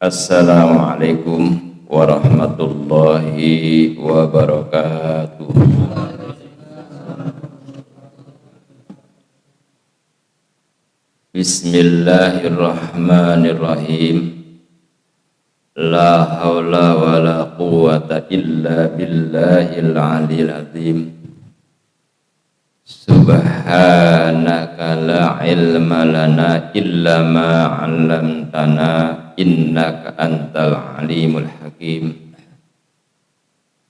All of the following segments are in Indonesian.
Assalamualaikum warahmatullahi wabarakatuh. Bismillahirrahmanirrahim. La haula wa la quwwata illa billahil aliyil azim. Subhanaka la ilma lana illa ma 'allamtana innaka antal alimul hakim.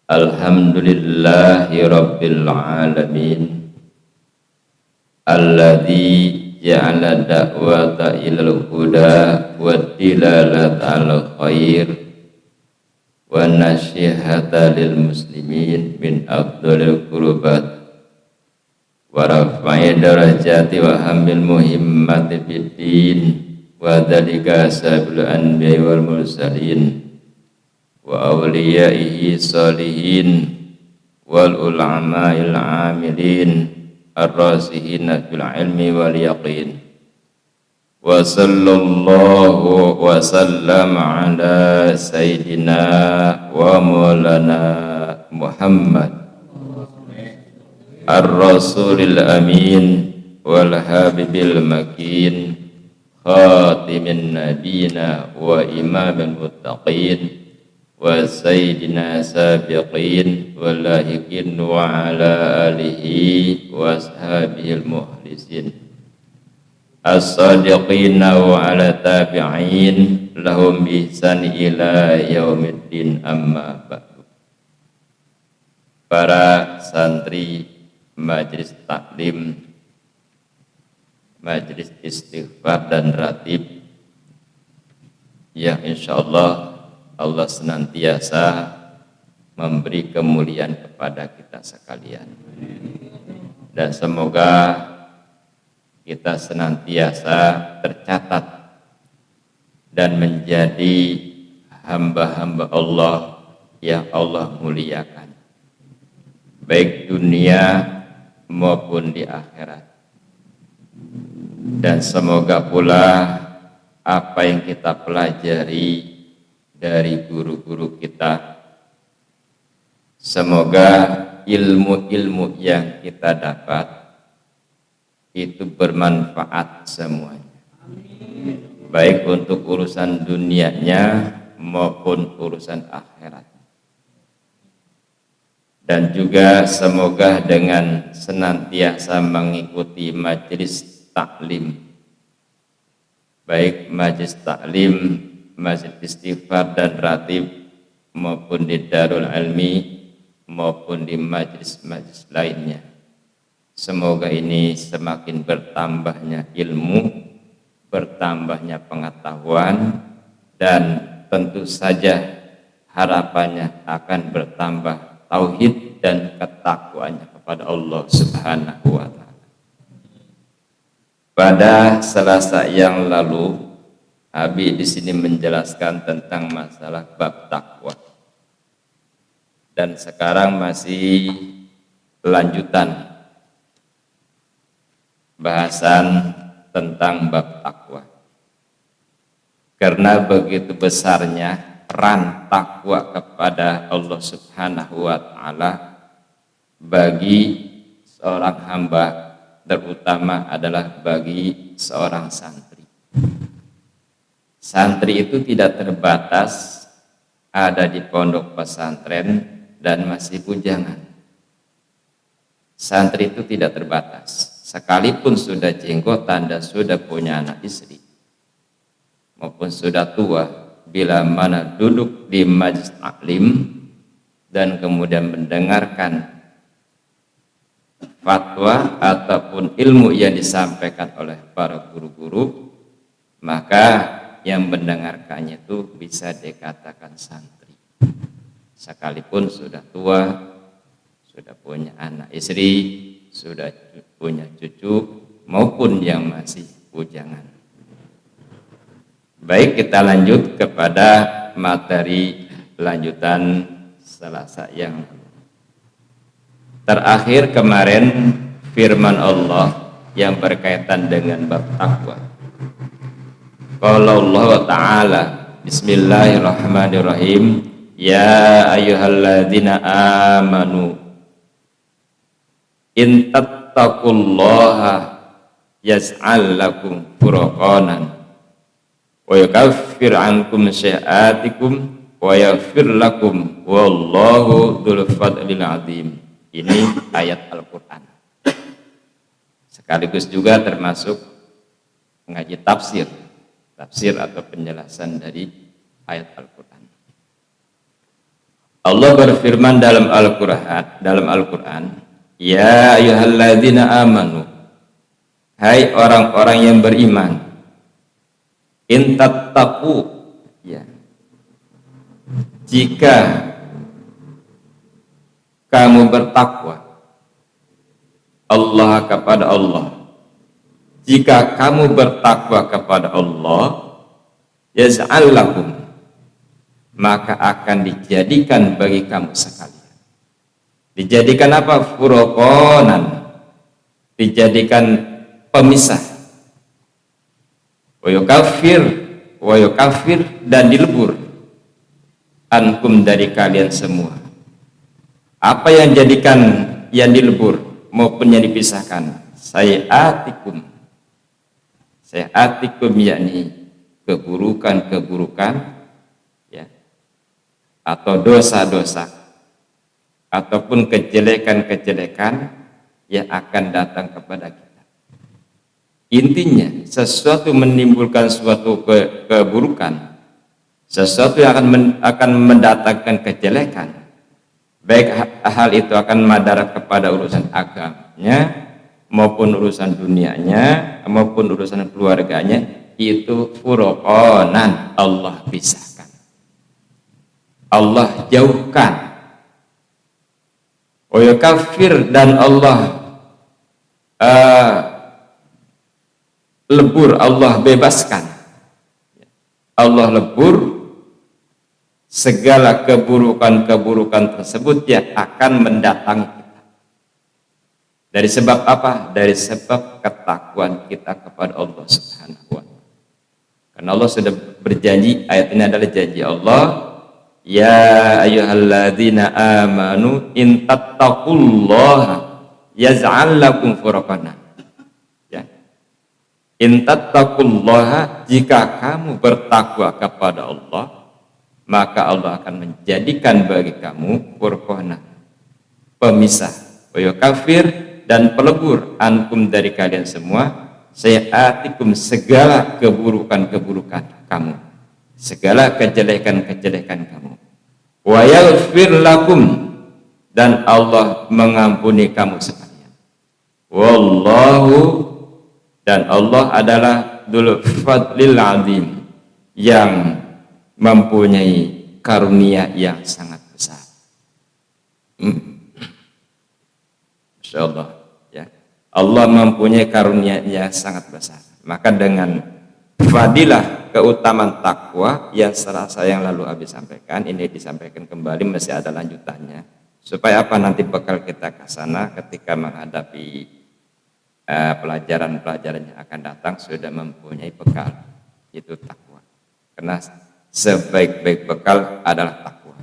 Alhamdulillahi rabbil alamin alladzi ja'ala da'wata ilal huda wa dilalata al khair wa nasihata lil muslimin min afdhalil qurbat wa rafa'i darajati wa hamil muhimmati fid din wa dzalika sabil anbiya wal mursalin wa awliyaihi salihin wal ulama'il amilin ar-rasihin fil ilmi wal yaqin wa sallallahu wa sallama ala sayyidina wa maulana Muhammad ar-rasulil amin wal habibil makin khatimin nabiyina wa imamil muttaqin wa sayyidina sabiqin wa lahiqin wa ala alihi wa ashabihil mukhlisin as-sadiqina wa ala tabi'in lahum ihsan ila yaumiddin amma ba'du. Para santri Majelis Taklim, Majelis Istighfar dan Ratib yang insyaallah Allah senantiasa memberi kemuliaan kepada kita sekalian, dan semoga kita senantiasa tercatat dan menjadi hamba-hamba Allah yang Allah muliakan baik dunia maupun di akhirat. Dan semoga pula apa yang kita pelajari dari guru-guru kita, semoga ilmu-ilmu yang kita dapat itu bermanfaat semuanya, baik untuk urusan dunianya maupun urusan akhirat. Dan juga semoga dengan senantiasa mengikuti majelis taklim, baik majelis taklim, majelis istighfar dan ratib maupun di Darul Ilmi maupun di majelis-majelis lainnya, semoga ini semakin bertambahnya ilmu, bertambahnya pengetahuan, dan tentu saja harapannya akan bertambah tauhid dan ketakwaannya kepada Allah Subhanahu wa ta'ala. Pada Selasa yang lalu, Abi di sini menjelaskan tentang masalah bab takwa. Dan sekarang masih lanjutan bahasan tentang bab takwa. Karena begitu besarnya peran takwa kepada Allah Subhanahu wa ta'ala bagi seorang hamba, terutama adalah bagi seorang santri. Santri itu tidak terbatas ada di pondok pesantren dan masih bujangan. Santri itu tidak terbatas, sekalipun sudah jenggotan dan sudah punya anak istri maupun sudah tua, bila mana duduk di majelis taklim dan kemudian mendengarkan fatwa ataupun ilmu yang disampaikan oleh para guru-guru, maka yang mendengarkannya itu bisa dikatakan santri, sekalipun sudah tua, sudah punya anak istri, sudah punya cucu, maupun yang masih bujangan. Baik, kita lanjut kepada materi lanjutan Selasa yang terakhir kemarin, firman Allah yang berkaitan dengan bab takwa. Qala Allah Ta'ala Bismillahirrahmanirrahim. Ya ayyuhalladzina amanu in tattaqullaha yaj'al lakum furqanan wa yukaffir ankum sayyi'atikum wa yaghfir lakum wallahu dzul fadlil azim. Ini ayat Al-Qur'an. Sekaligus juga termasuk mengaji tafsir atau penjelasan dari ayat Al-Qur'an. Allah berfirman dalam Al-Qur'an, ya ayyuhalladzina amanu, hai orang-orang yang beriman, in tattaqu, ya, jika kamu bertakwa Allah kepada Allah, jika kamu bertakwa kepada Allah, yaz'al lakum, maka akan dijadikan bagi kamu sekalian. Dijadikan apa? Furqanan, dijadikan pemisah. Wa yukaffir, dan dilebur ankum, dari kalian semua. Apa yang dilebur maupun yang dipisahkan? Sayyi'atikum, yakni keburukan, ya, atau dosa-dosa ataupun kejelekan yang akan datang kepada kita. Intinya sesuatu menimbulkan suatu keburukan, sesuatu yang akan mendatangkan kejelekan, baik hal itu akan madarat kepada urusan agamanya maupun urusan dunianya maupun urusan keluarganya, itu furqanan, Allah pisahkan, Allah jauhkan. Wa yukaffir, dan Allah lebur, Allah bebaskan, Allah lebur segala keburukan tersebut yang akan mendatangi kita. Dari sebab apa? Dari sebab ketakwaan kita kepada Allah Subhanahu wa ta'ala. Karena Allah sudah berjanji, ayat ini adalah janji Allah, ya ayyuhalladzina amanu in tattaqullaha yaz'al lakum furqanan. Ya. In tattaqullaha, jika kamu bertakwa kepada Allah, maka Allah akan menjadikan bagi kamu furqanan, pemisah, wa yukaffir, dan pelebur ankum, dari kalian semua, sayyi'atikum, segala keburukan kamu, segala kejelekan kamu, wa yaghfir lakum, dan Allah mengampuni kamu sekalian. Wallahu, dan Allah adalah dzul fadlil azim, yang mempunyai karunia yang sangat besar. Insyaallah, ya, Allah mempunyai karunia yang sangat besar. Maka dengan fadilah keutamaan takwa yang serasa yang lalu habis sampaikan, ini disampaikan kembali, masih ada lanjutannya, supaya apa? Nanti bekal kita ke sana ketika menghadapi pelajaran-pelajaran yang akan datang sudah mempunyai bekal, itu takwa. Karena sebaik-baik bekal adalah takwa.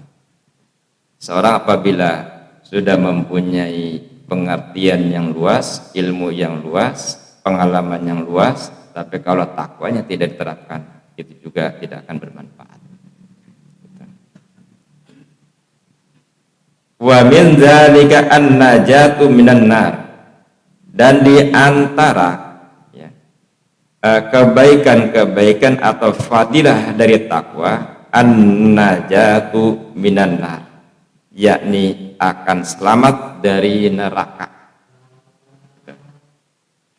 Seorang apabila sudah mempunyai pengertian yang luas, ilmu yang luas, pengalaman yang luas, tapi kalau takwanya tidak diterapkan, itu juga tidak akan bermanfaat. Wa min dzalika an-najatu minan nar, dan di antara, ya, kebaikan-kebaikan atau fadilah dari takwa, an-najatu minan nar, yakni akan selamat dari neraka.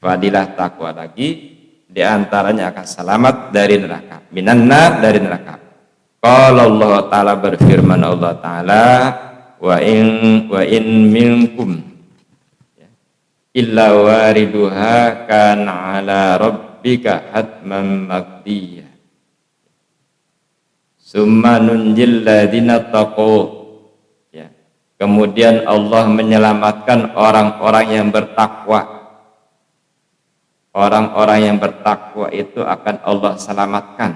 Fadilah takwa lagi, di antaranya akan selamat dari neraka, minan nar, dari neraka. Qala Allah Ta'ala, berfirman Allah Ta'ala, wa in minkum illa wariduha kana ala rabbika hatman maqdiyya summa nunjil ladina taqaw. Kemudian Allah menyelamatkan orang-orang yang bertakwa. Orang-orang yang bertakwa itu akan Allah selamatkan.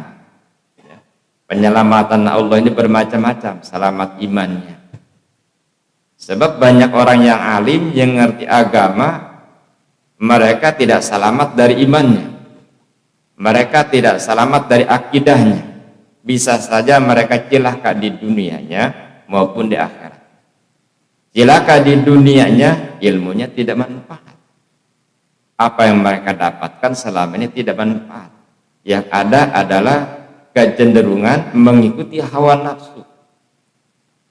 Penyelamatan Allah ini bermacam-macam, selamat imannya. Sebab banyak orang yang alim, yang ngerti agama, mereka tidak selamat dari imannya. Mereka tidak selamat dari akidahnya. Bisa saja mereka celaka di dunianya maupun di akhirat. Celaka di dunianya, ilmunya tidak manfaat. Apa yang mereka dapatkan selama ini tidak manfaat. Yang ada adalah kecenderungan mengikuti hawa nafsu.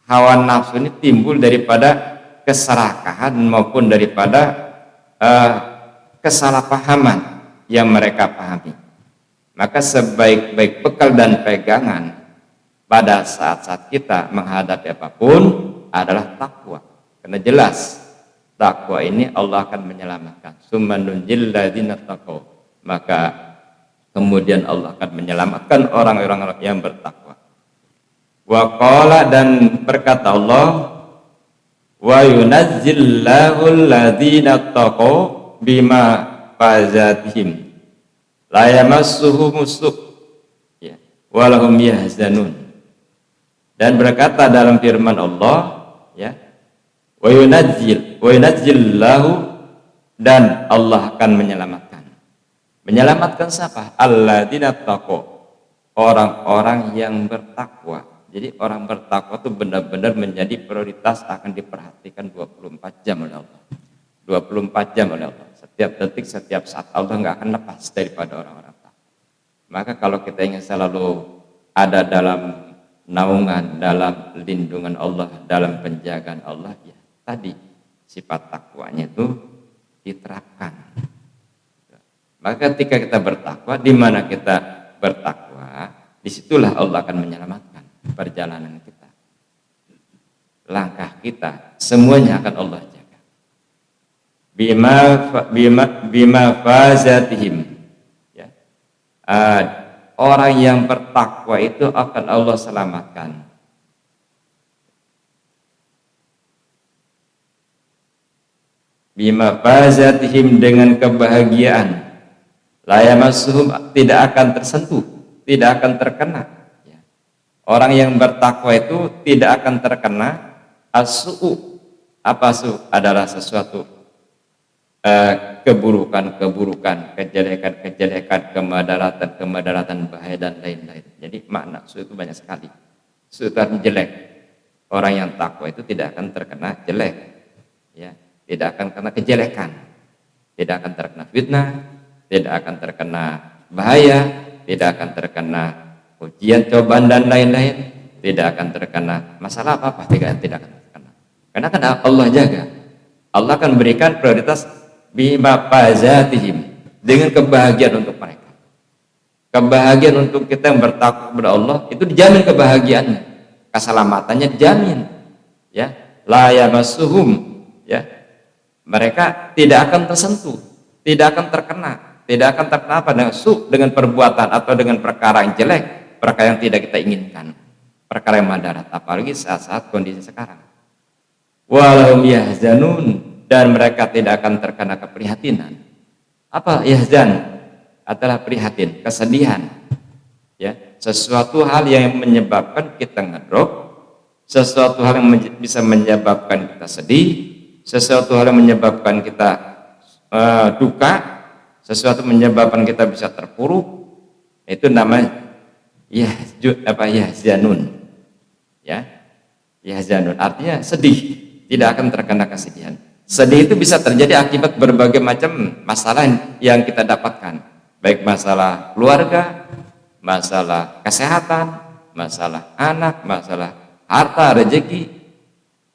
Hawa nafsu ini timbul daripada keserakahan maupun daripada kesalahpahaman yang mereka pahami. Maka sebaik-baik bekal dan pegangan pada saat-saat kita menghadapi apapun adalah takwa. Karena jelas takwa ini Allah akan menyelamatkan. Summa nunjil ladzina taqaw. Maka kemudian Allah akan menyelamatkan orang-orang yang bertakwa. Wa qala, dan berkata Allah, wa yunazzillahu alladzina taqaw bima fazatihim la yamassuhu musuh ya walahum yahzanun. Dan berkata dalam firman Allah, ya, wa yunazzillahu, dan Allah akan menyelamatkan. Menyelamatkan siapa? Alladzina taqaw, orang-orang yang bertakwa. Jadi orang bertakwa itu benar-benar menjadi prioritas, akan diperhatikan 24 jam oleh Allah. 24 jam oleh Allah. Setiap detik, setiap saat Allah nggak akan lepas daripada orang-orang takwa. Maka kalau kita ingin selalu ada dalam naungan, dalam lindungan Allah, dalam penjagaan Allah, ya tadi sifat takwanya itu diterapkan. Maka ketika kita bertakwa, di mana kita bertakwa, disitulah Allah akan menyelamatkan perjalanan kita, langkah kita, semuanya akan Allah jaga. Bima fazatihim, ya. Orang yang bertakwa itu akan Allah selamatkan. Bima fazatihim, dengan kebahagiaan. La yamassuhum, tidak akan tersentuh, tidak akan terkena. Ya. Orang yang bertakwa itu tidak akan terkena as-su'u. Apa su? Adalah sesuatu keburukan, kejelekan, kemudaratan, bahaya dan lain-lain. Jadi makna su itu banyak sekali. Su itu artinya jelek. Orang yang takwa itu tidak akan terkena jelek, ya, tidak akan kena kejelekan, tidak akan terkena fitnah, tidak akan terkena bahaya, tidak akan terkena ujian, cobaan dan lain-lain, tidak akan terkena masalah apa-apa, tidak akan terkena. Karena kan Allah jaga. Allah akan berikan prioritas bima fazatihim, dengan kebahagiaan untuk mereka. Kebahagiaan untuk kita yang bertakwa kepada Allah itu dijamin kebahagiaannya, keselamatannya dijamin. Ya, la yamassuhum, ya. Mereka tidak akan tersentuh, tidak akan terkena, tidak akan terkena apa dengan perbuatan atau dengan perkara yang jelek, perkara yang tidak kita inginkan, perkara yang madarat, apalagi saat-saat kondisi sekarang. Walahum yahzanun, dan mereka tidak akan terkena keprihatinan. Apa yahzan? Adalah prihatin, kesedihan. Ya, sesuatu hal yang menyebabkan kita ngedrop, sesuatu hal yang bisa menyebabkan kita sedih, sesuatu hal yang menyebabkan kita duka, sesuatu menyebabkan kita bisa terpuruk. Itu namanya yahzanun. Ya, yahzanun artinya sedih, tidak akan terkena kesedihan. Sedih itu bisa terjadi akibat berbagai macam masalah yang kita dapatkan, baik masalah keluarga, masalah kesehatan, masalah anak, masalah harta, rezeki,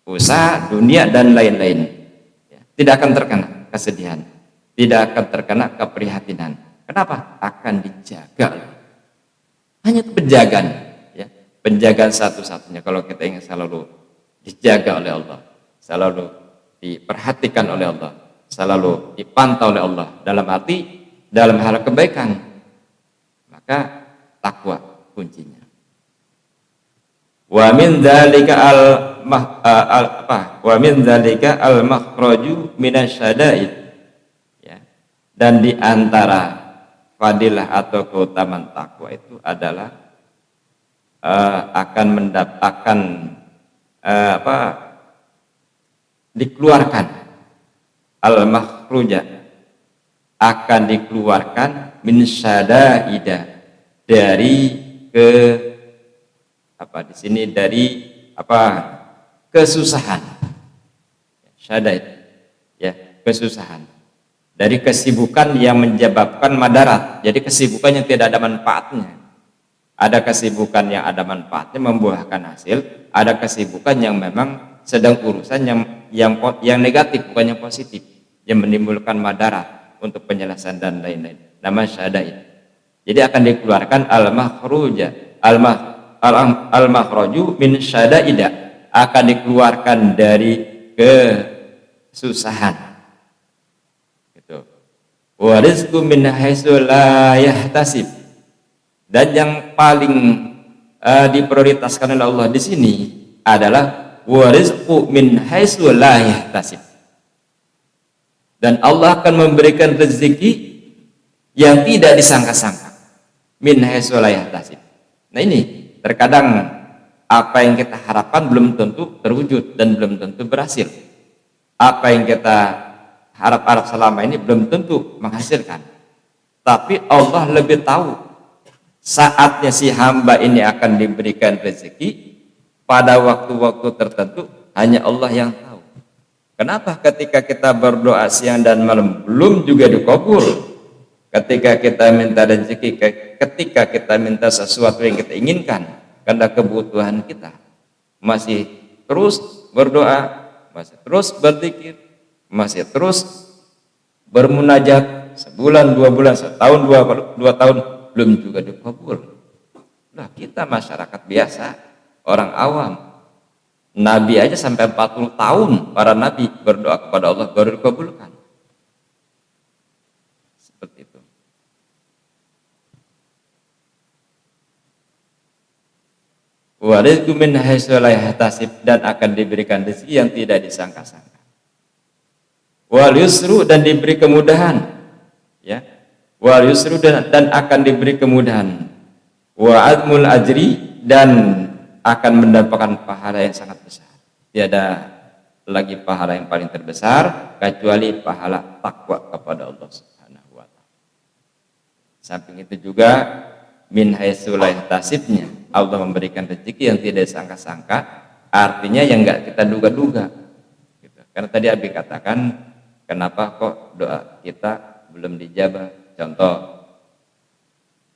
usaha, dunia, dan lain-lain. Tidak akan terkena kesedihan, tidak akan terkena keprihatinan. Kenapa? Akan dijaga. Hanya itu penjagaan, ya, penjagaan satu-satunya. Kalau kita ingin selalu dijaga oleh Allah, selalu diperhatikan oleh Allah, selalu dipantau oleh Allah dalam hal kebaikan, maka takwa kuncinya. Wa min dzalika al-makhraju minasyada'id, ya. Dan di antara fadilah atau keutamaan takwa itu adalah akan dikeluarkan al-makhruja, akan dikeluarkan min syadaida, dari di sini dari kesusahan, syadaid ya, kesusahan, dari kesibukan yang menyebabkan madarat. Jadi kesibukan yang tidak ada manfaatnya. Ada kesibukan yang ada manfaatnya, membuahkan hasil. Ada kesibukan yang memang sedang urusan yang negatif, bukan yang positif, yang menimbulkan madarat untuk penjelasan dan lain-lain. Nama syadaid. Jadi akan dikeluarkan al-makhruja, al-makhraju min syadaida, akan dikeluarkan dari kesusahan. Gitu. Wa rizqu min haitsu la yahtasib. Dan yang paling diprioritaskan oleh Allah di sini adalah wa rizqu min haitsu la yahtasib. Dan Allah akan memberikan rezeki yang tidak disangka-sangka. Min haitsu la yahtasib. Nah ini terkadang apa yang kita harapkan belum tentu terwujud dan belum tentu berhasil. Apa yang kita harap selama ini belum tentu menghasilkan. Tapi Allah lebih tahu saatnya si hamba ini akan diberikan rezeki pada waktu-waktu tertentu, hanya Allah yang tahu. Kenapa ketika kita berdoa siang dan malam belum juga dikabul? Ketika kita minta rezeki, ketika kita minta sesuatu yang kita inginkan karena kebutuhan kita, masih terus berdoa, masih terus berzikir, masih terus bermunajat, sebulan, 2 bulan, setahun, 2 tahun belum juga dikabul. Nah, kita masyarakat biasa, orang awam. Nabi aja sampai 40 tahun para nabi berdoa kepada Allah baru dikabulkan. Seperti itu. Wa rizqu min haitsu la yahtasib, dan akan diberikan rezeki yang tidak disangka-sangka. Wal yusru, dan diberi kemudahan. Ya. Wal yusru, dan akan diberi kemudahan. Wa admul ajri, dan akan mendapatkan pahala yang sangat besar. Tiada lagi pahala yang paling terbesar kecuali pahala takwa kepada Allah Subhanahu wa taala. Samping itu juga min haitsu la yahtasibnya, Allah memberikan rezeki yang tidak disangka-sangka, artinya yang enggak kita duga-duga. Gitu. Karena tadi Abi katakan, kenapa kok doa kita belum dijabah? Contoh,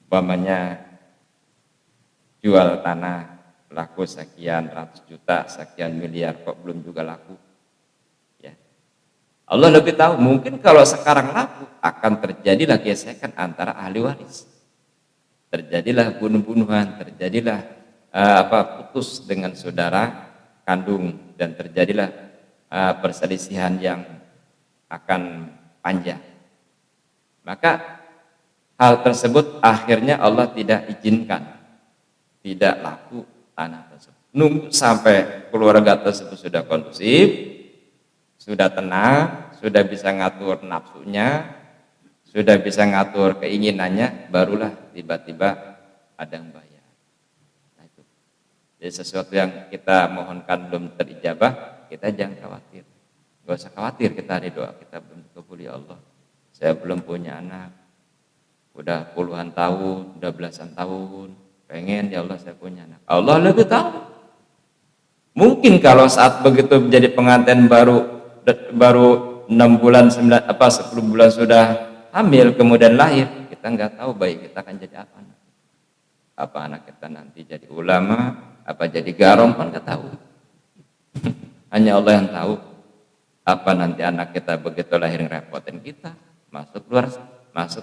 umpamanya jual tanah laku sekian ratus juta, sekian miliar, kok belum juga laku. Ya. Allah lebih tahu, mungkin kalau sekarang laku akan terjadilah gesekan antara ahli waris. Terjadilah bunuh-bunuhan, terjadilah putus dengan saudara kandung, dan terjadilah perselisihan yang akan panjang. Maka hal tersebut akhirnya Allah tidak izinkan, tidak laku tanah tersebut. Nunggu sampai keluarga tersebut sudah kondusif, sudah tenang, sudah bisa ngatur nafsunya, sudah bisa ngatur keinginannya, barulah tiba-tiba ada yang bayar. Nah, itu. Jadi sesuatu yang kita mohonkan belum terijabah, kita jangan khawatir. Gak usah khawatir, kita ada doa kita belum dikabuli Allah. Saya belum punya anak, udah puluhan tahun, udah belasan tahun, pengen ya Allah saya punya anak. Allah lebih tahu. Mungkin kalau saat begitu menjadi pengantin baru 6 bulan, 10 bulan sudah hamil, kemudian lahir, kita nggak tahu bayi kita akan jadi apa. Apa anak kita nanti jadi ulama, apa jadi garom, kan nggak tahu. Hanya Allah yang tahu. Apa nanti anak kita begitu lahir ngerepotin kita, masuk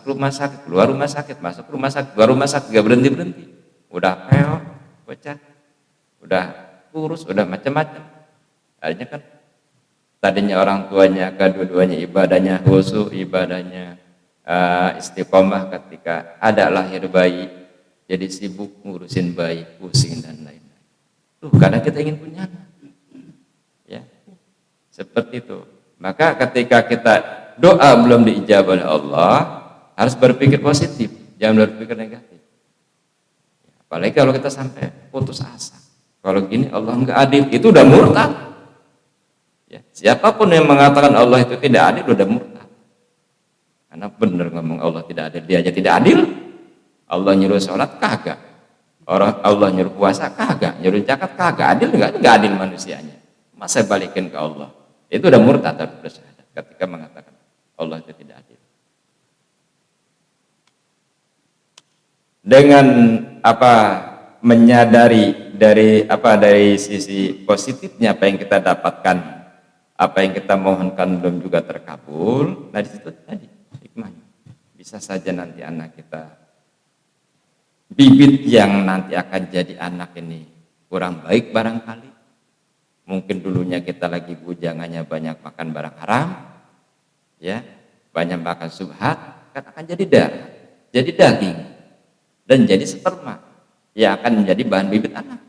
rumah sakit, keluar rumah sakit, masuk rumah sakit, keluar rumah sakit, gak berhenti. Udah peot, bocah, udah kurus, udah macam-macam. Akhirnya kan tadinya orang tuanya, kedua-duanya ibadahnya khusyuk, ibadahnya istiqomah, ketika ada lahir bayi jadi sibuk ngurusin bayi, pusing dan lain-lain. Karena kita ingin punya anak, ya seperti itu. Maka ketika kita doa belum diijabah oleh Allah, harus berpikir positif, jangan berpikir negatif. Apalagi kalau kita sampai putus asa. Kalau gini Allah nggak adil, itu udah murtad. Ya, siapapun yang mengatakan Allah itu tidak adil udah murtad. Karena benar ngomong Allah tidak adil, dia aja tidak adil. Allah nyuruh sholat kagak, orang Allah nyuruh puasa kagak, nyuruh zakat kagak, adil nggak adil manusianya. Masa balikin ke Allah? Itu udah murtad, harus bersyahadat ketika mengatakan Allah itu tidak adil. Dengan menyadari dari sisi positifnya apa yang kita dapatkan, apa yang kita mohonkan belum juga terkabul. Nah, di situ tadi hikmahnya. Bisa saja nanti anak kita, bibit yang nanti akan jadi anak ini kurang baik barangkali. Mungkin dulunya kita lagi bujangannya banyak makan barang haram, ya, banyak makan subhat, kan akan jadi darah, jadi daging, dan jadi sperma yang akan menjadi bahan bibit anak.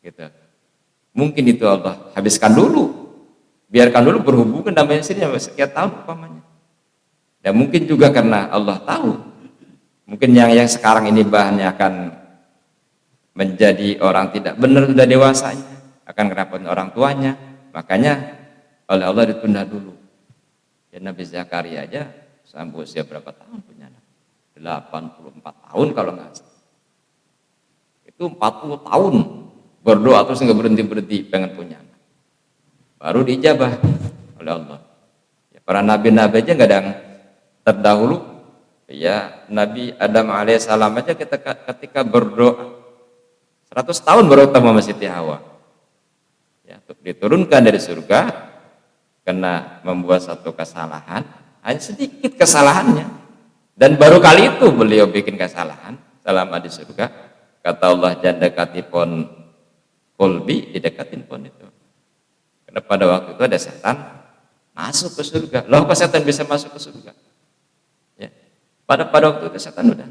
Gitu. Mungkin itu Allah habiskan dulu, biarkan dulu berhubungan namanya sini sekian tahun umpamanya. Dan mungkin juga karena Allah tahu, mungkin yang sekarang ini bahannya akan menjadi orang tidak benar sudah dewasanya, akan ngerepotin orang tuanya, makanya oleh Allah ditunda dulu. Ya, Nabi Zakaria aja sampai usia berapa tahun punya anak? 84 tahun kalau nggak salah. Itu 40 tahun berdoa terus nggak berhenti pengen punya anak. Baru diijabah oleh Allah. Ya, para nabi-nabi aja nggak ada yang terdahulu. Ya, Nabi Adam alaihissalam aja ketika berdoa 100 tahun baru ketemu sama Siti Hawa. Ya, diturunkan dari surga karena membuat satu kesalahan, hanya sedikit kesalahannya, dan baru kali itu beliau bikin kesalahan selama di surga. Kata Allah, janda katipon kolbi, didekatin pon itu, karena pada waktu itu ada setan masuk ke surga. Loh, kok setan bisa masuk ke surga? Ya, pada waktu itu setan udah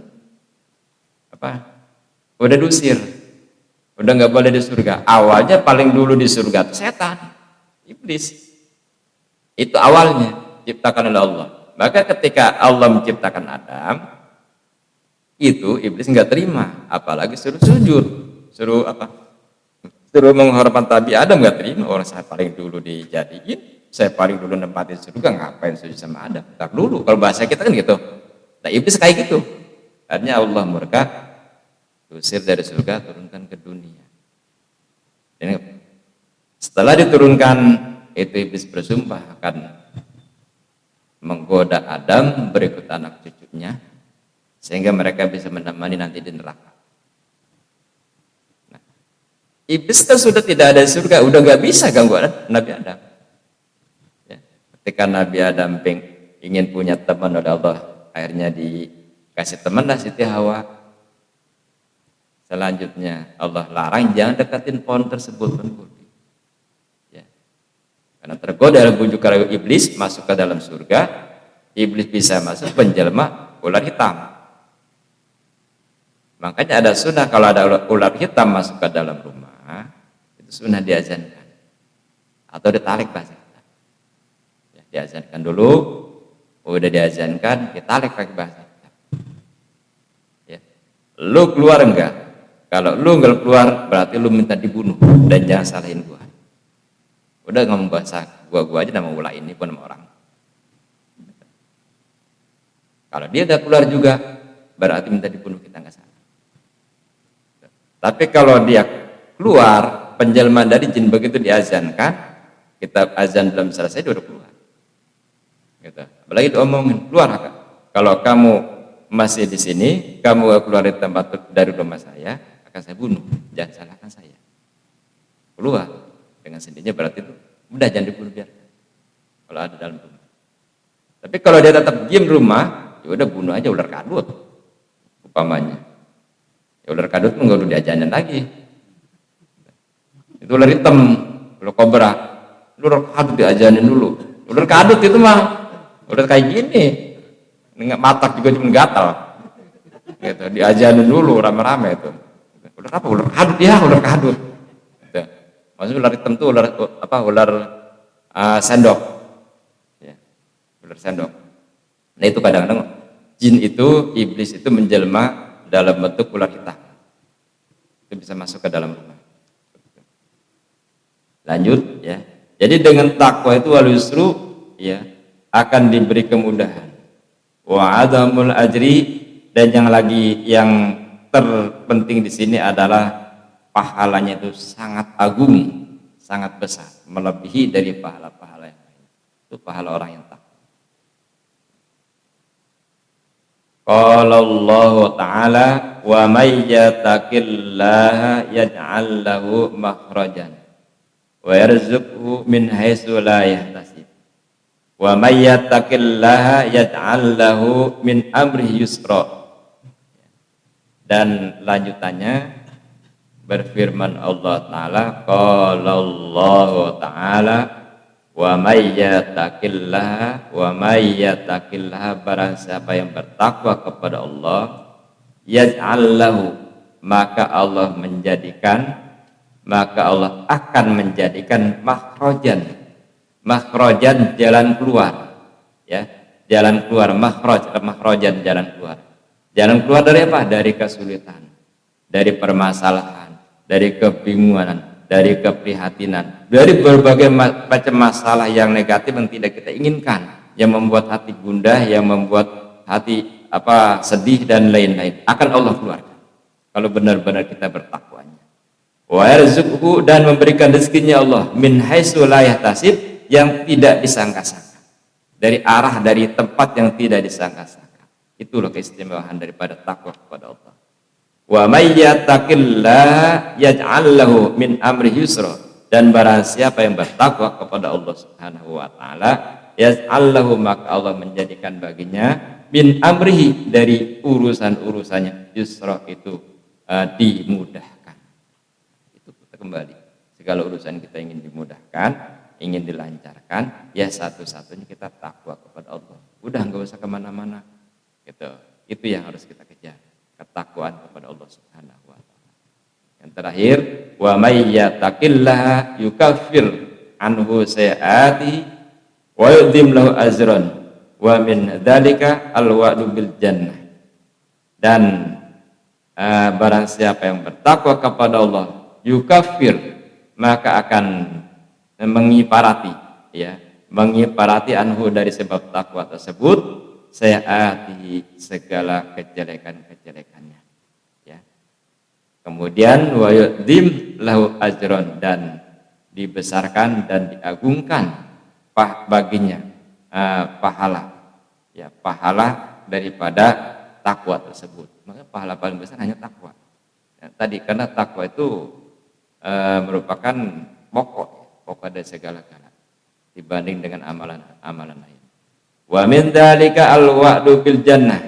diusir, udah nggak boleh di surga. Awalnya paling dulu di surga itu setan, iblis. Itu awalnya diciptakan oleh Allah. Maka ketika Allah menciptakan Adam, itu iblis nggak terima, apalagi suruh sujud, suruh menghormati Nabi Adam, nggak terima. Orang saya paling dulu dijadiin, saya paling dulu nempatin surga, ngapain sujud sama Adam? Ntar dulu, kalau bahasa kita kan gitu. Nah, iblis kayak gitu. Akhirnya Allah murka, usir dari surga, turunkan ke dunia. Ini, setelah diturunkan, itu iblis bersumpah akan menggoda Adam berikut anak cucunya, sehingga mereka bisa menemani nanti di neraka. Nah, iblis kan sudah tidak ada di surga, udah gak bisa ganggu Nabi Adam. Ya, ketika Nabi Adam ingin punya teman oleh Allah, akhirnya dikasih teman lah Siti Hawa. Selanjutnya Allah larang jangan deketin pohon tersebut, ya. Karena tergoda oleh bujuk rayu iblis masuk ke dalam surga, iblis bisa masuk menjelma ular hitam. Makanya ada sunnah kalau ada ular hitam masuk ke dalam rumah, itu sunnah diazankan atau ditarik bahasa kita. Ya, diazankan dulu, udah diazankan, ditarik pakai bahasa kita. Ya. Lu keluar enggak? Kalau lu nggak keluar, berarti lu minta dibunuh, dan jangan salahin gua. Udah ngomong bahasa gua aja nama ulah ini pun nama orang. Kalau dia nggak keluar juga, berarti minta dibunuh, kita nggak salah. Tapi kalau dia keluar, penjelmaan dari jin begitu diazankan, kita azan belum selesai, dia udah keluar. Gitu. Apalagi diomongin, keluar. Kalau kamu masih di sini, kamu keluar dari tempat dari rumah saya, akan saya bunuh, jangan salahkan saya. Keluar dengan sendirinya, berarti itu udah jangan dibunuh, biar kalau ada dalam rumah. Tapi kalau dia tetap diam di rumah, ya udah bunuh aja ular kadut umpamanya. Ya ular kadut pun nggak udah diajanin lagi. Itu ular hitam, ular kobra, ular kadut diajanin dulu. Ular kadut itu mah udah kayak gini, nggak matak juga cuma gatal. Gitu, diajanin dulu rame-rame itu. Ular apa? Ular kadut, ya ular kadut. Gitu. Maksudnya ular hitam itu ular sendok. Ya, ular sendok. Nah itu kadang-kadang jin itu, iblis itu menjelma dalam bentuk ular hitam. bisa masuk ke dalam rumah. Lanjut ya. Jadi dengan takwa itu wal yusru ya akan diberi kemudahan. Wa adamul ajri, dan yang terpenting di sini adalah pahalanya itu sangat agung, sangat besar, melebihi dari pahala-pahala yang lain. Itu pahala orang yang takwa. Qala Allah Ta'ala wa may yattaqillaha yaj'al lahu makhrajan wa yarzuqhu min haitsu la yahtasib wa may yattaqillaha yaj'al lahu min amrihi yusra. Dan lanjutannya berfirman Allah Ta'ala, qala Allah Ta'ala wa may yattaqillaha, barang siapa yang bertakwa kepada Allah, yaj'al lahu, maka Allah akan menjadikan makhrajan jalan keluar, ya, jalan keluar, makhrajan jalan keluar dari apa? Dari kesulitan, dari permasalahan, dari kebingungan, dari keprihatinan, dari berbagai macam masalah yang negatif yang tidak kita inginkan, yang membuat hati gundah, yang membuat hati sedih dan lain-lain, akan Allah keluarkan kalau benar-benar kita bertakwanya. Wa yarzuqhu, dan memberikan rezekinya Allah min haitsu la yahtasib, yang tidak disangka-sangka, dari tempat yang tidak disangka-sangka. Itulah keistimewaan daripada takwa kepada Allah. Wa may yattaqillaha yaj'al lahu min amrihi yusra, dan barang siapa yang bertakwa kepada Allah Subhanahu wa taala, yaj'al lahu, maka Allah menjadikan baginya min amrihi, dari urusan-urusannya, yusra itu dimudahkan. Itu kita kembali, segala urusan kita ingin dimudahkan, ingin dilancarkan, ya satu-satunya kita takwa kepada Allah. Udah nggak usah kemana-mana gitu. Itu yang harus kita kejar, ketakwaan kepada Allah Subhanahu wa taala. Yang terakhir, wa may yattaqillaha yukaffir anhu sayiati wa yu'dhim lahu ajran wa min dzalika al-wa'du bil jannah. Dan barang siapa yang bertakwa kepada Allah, yukaffir, maka akan mengiparati anhu, dari sebab takwa tersebut, sayiati, segala kejelekan-kejelekannya, ya. Kemudian wa yu'dhim lahu ajron, dan dibesarkan dan diagungkan baginya pahala daripada takwa tersebut. Maka pahala paling besar hanya takwa. Ya, tadi karena takwa itu merupakan pokok dari segala-galanya dibanding dengan amalan lain. Wa min dzalika al-wa'du bil jannah,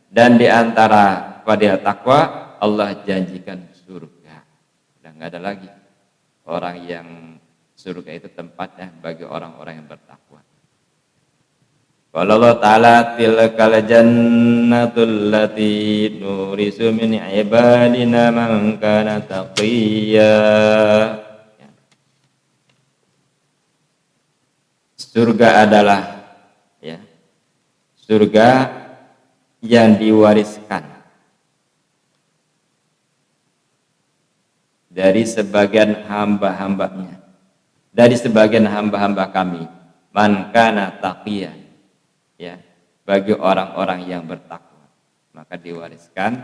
dan di antara fadilah takwa Allah janjikan surga. Sudah enggak ada lagi orang yang surga itu tempatnya bagi orang-orang yang bertakwa. Qala Allah Ta'ala, tilkal jannatul lati nurisu min ibadina man kana taqiyya. Surga adalah surga yang diwariskan dari sebagian hamba-hambanya, dari sebagian hamba-hamba kami, man kana taqiyan, ya, bagi orang-orang yang bertakwa, maka diwariskan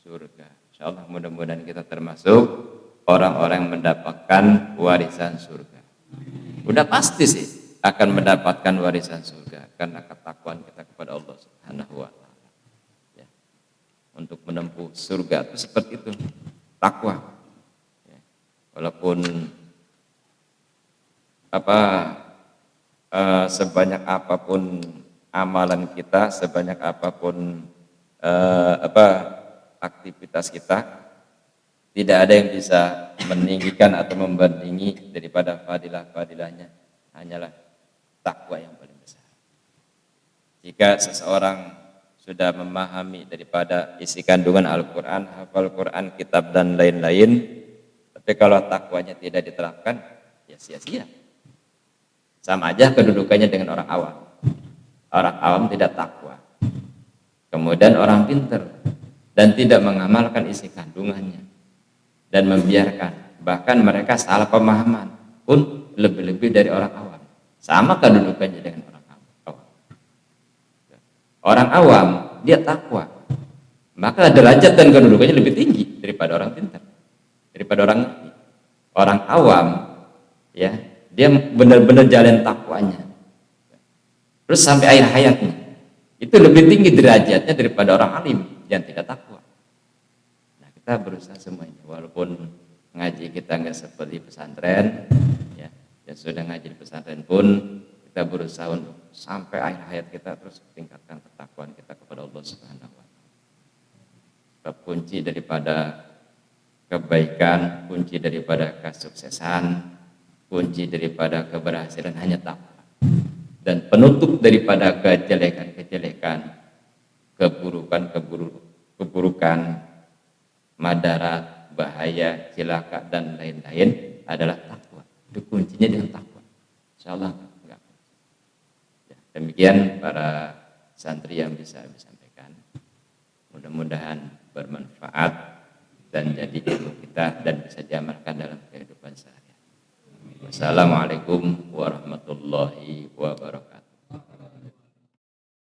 surga. Insyaallah mudah-mudahan kita termasuk orang-orang yang mendapatkan warisan surga. Udah pasti sih akan mendapatkan warisan surga karena ketakwaan kita kepada Allah Subhanahu wa taala. Ya. Untuk menempuh surga itu seperti itu, takwa. Ya. Walaupun sebanyak apapun amalan kita, sebanyak apapun aktivitas kita, tidak ada yang bisa meninggikan atau membandingi daripada fadilah-fadilahnya, hanyalah takwa yang paling besar. Jika seseorang sudah memahami daripada isi kandungan Al-Quran, hafal Quran, kitab dan lain-lain, tapi kalau takwanya tidak diterapkan, ya sia-sia. Sama aja kedudukannya dengan orang awam. Orang awam tidak takwa, kemudian orang pintar dan tidak mengamalkan isi kandungannya, dan membiarkan. Bahkan mereka salah pemahaman pun lebih-lebih dari orang awam. Sama kedudukannya dengan orang awam. Orang awam dia takwa, maka derajat dan kedudukannya lebih tinggi daripada orang pintar, daripada orang ngerti. Orang awam ya, dia benar-benar jalan takwanya terus sampai akhir hayatnya, itu lebih tinggi derajatnya daripada orang alim yang tidak takwa. Nah, kita berusaha semuanya, walaupun ngaji kita nggak seperti pesantren ya, yang sudah ngaji di pesantren pun kita berusaha untuk sampai akhir hayat kita terus tingkatkan ketakwaan kita kepada Allah Subhanahu wa taala. Sebab kunci daripada kebaikan, kunci daripada kesuksesan, kunci daripada keberhasilan hanya takwa. Dan penutup daripada kejelekan-kejelekan, keburukan, madarat, bahaya, cilaka dan lain-lain adalah takwa. Itu kuncinya dengan takwa. Insyaallah enggak. Ya, demikian para santri yang bisa disampaikan. Mudah-mudahan bermanfaat dan jadi ilmu kita dan bisa diamalkan dalam kehidupan sehari-hari. Wassalamualaikum warahmatullahi wabarakatuh.